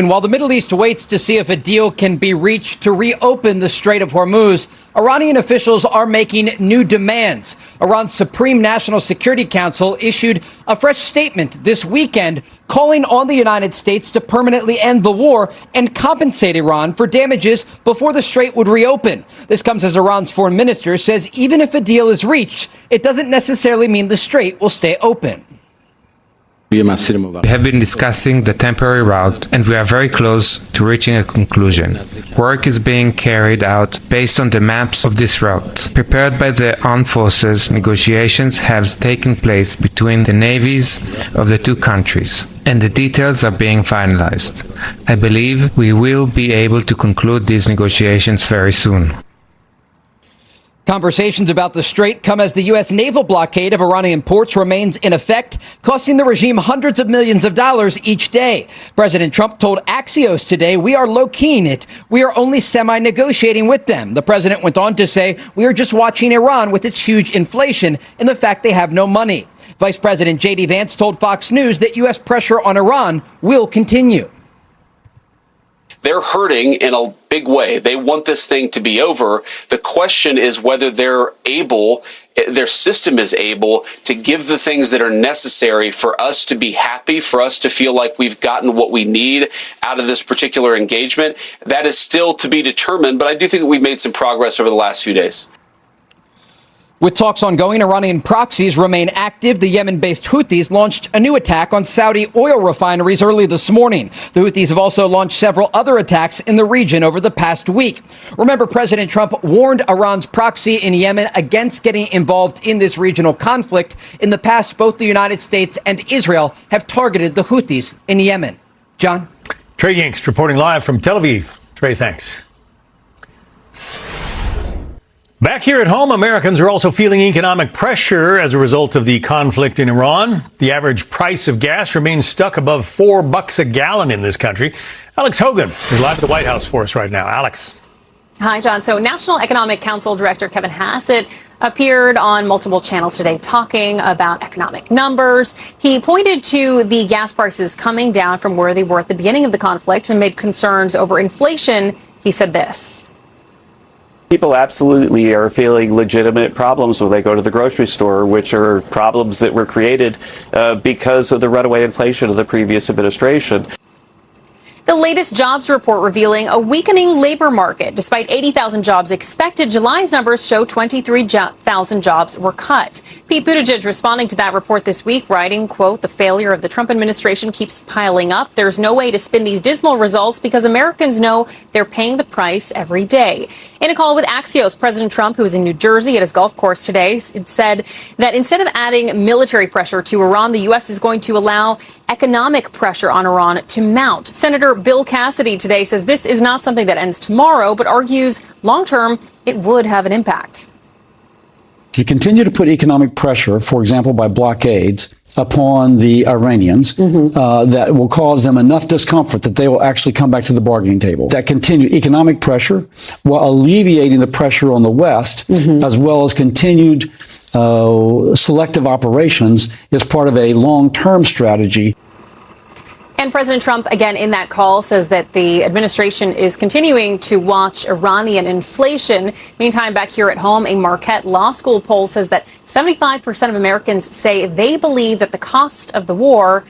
And while the Middle East waits to see if a deal can be reached to reopen the Strait of Hormuz, Iranian officials are making new demands. Iran's Supreme National Security Council issued a fresh statement this weekend calling on the United States to permanently end the war and compensate Iran for damages before the strait would reopen. This comes as Iran's foreign minister says even if a deal is reached, it doesn't necessarily mean the strait will stay open. We have been discussing the temporary route, and we are very close to reaching a conclusion. Work is being carried out based on the maps of this route. Prepared by the armed forces, negotiations have taken place between the navies of the two countries, and the details are being finalized. I believe we will be able to conclude these negotiations very soon. Conversations about the strait come as the U.S. naval blockade of Iranian ports remains in effect, costing the regime hundreds of millions of dollars each day. President Trump told Axios today, "We are low-keying it. We are only semi-negotiating with them." The president went on to say, "We are just watching Iran with its huge inflation and the fact they have no money." Vice President J.D. Vance told Fox News that U.S. pressure on Iran will continue. They're hurting in a big way. They want this thing to be over. The question is whether their system is able to give the things that are necessary for us to be happy, for us to feel like we've gotten what we need out of this particular engagement. That is still to be determined, but I do think that we've made some progress over the last few days. With talks ongoing, Iranian proxies remain active. The Yemen-based Houthis launched a new attack on Saudi oil refineries early this morning. The Houthis have also launched several other attacks in the region over the past week. Remember, President Trump warned Iran's proxy in Yemen against getting involved in this regional conflict. In the past, both the United States and Israel have targeted the Houthis in Yemen. John? Trey Yingst reporting live from Tel Aviv. Trey, thanks. Back here at home, Americans are also feeling economic pressure as a result of the conflict in Iran. The average price of gas remains stuck above $4 a gallon in this country. Alex Hogan is live at the White House for us right now. Alex. Hi, John. So National Economic Council Director Kevin Hassett appeared on multiple channels today talking about economic numbers. He pointed to the gas prices coming down from where they were at the beginning of the conflict and made concerns over inflation. He said this. People absolutely are feeling legitimate problems when they go to the grocery store, which are problems that were created because of the runaway inflation of the previous administration. The latest jobs report revealing a weakening labor market. Despite 80,000 jobs expected, July's numbers show 23,000 jobs were cut. Pete Buttigieg responding to that report this week, writing, quote, "The failure of the Trump administration keeps piling up. There's no way to spin these dismal results because Americans know they're paying the price every day." In a call with Axios, President Trump, who was in New Jersey at his golf course today, said that instead of adding military pressure to Iran, the U.S. is going to allow economic pressure on Iran to mount. Senator Bill Cassidy today says this is not something that ends tomorrow, but argues long-term it would have an impact. To continue to put economic pressure, for example, by blockades, upon the Iranians, that will cause them enough discomfort that they will actually come back to the bargaining table. That continued economic pressure, while alleviating the pressure on the West, as well as continued selective operations, is part of a long-term strategy. And President Trump, again, in that call, says that the administration is continuing to watch Iranian inflation. Meantime, back here at home, a Marquette Law School poll says that 75% of Americans say they believe that the cost of the war